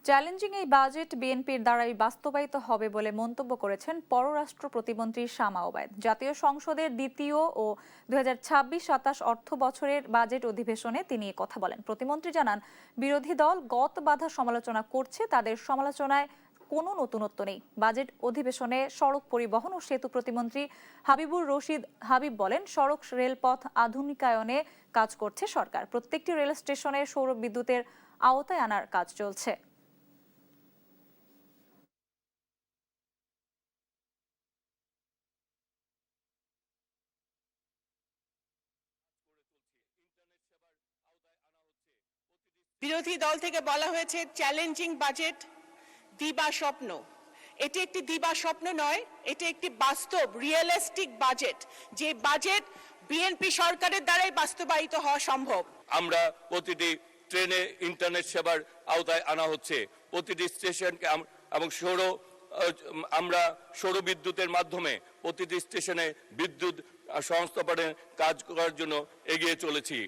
Challenging এই budget বিএনপির দ্বারাই বাস্তবায়িত হবে বলে মন্তব্য করেছেন পররাষ্ট্র প্রতিমন্ত্রী শামা ওবায়দ। জাতীয় সংসদের দ্বিতীয় ও 2026-27 অর্থ বছরের বাজেট অধিবেশনে তিনি কথা বলেন। প্রতিমন্ত্রী জানান, বিরোধী দল গত বাধা সমালোচনা করছে, তাদের সমালোচনায় কোনো নতুনত্ব নেই। বাজেট অধিবেশনে সড়ক পরিবহন ও সেতু প্রতিমন্ত্রী হাবিবুর রশিদ হাবিব বলেন, সড়ক রেলপথ আধুনিকায়নে কাজ করছে সরকার। প্রত্যেকটি রেল স্টেশনে সৌর বিদ্যুতের আওতায় আনার কাজ চলছে। বিরোধী দল থেকে বলা হয়েছে চ্যালেঞ্জিং বাজেট, দিবা স্বপ্ন। এটি একটি দিবা স্বপ্ন নয়, এটি একটি বাস্তব রিয়েলিস্টিক বাজেট, যে বাজেট বিএনপি সরকারের দ্বারাই বাস্তবায়িত হওয়া সম্ভব। আমরা প্রতিটি ট্রেনে ইন্টারনেট সেবার আওতায় আনা হচ্ছে। প্রতিটি স্টেশনকে এবং আমরা সৌর বিদ্যুতের মাধ্যমে প্রতিটি স্টেশনে বিদ্যুৎ সংস্থাপনের কাজ করার জন্য এগিয়ে চলেছি।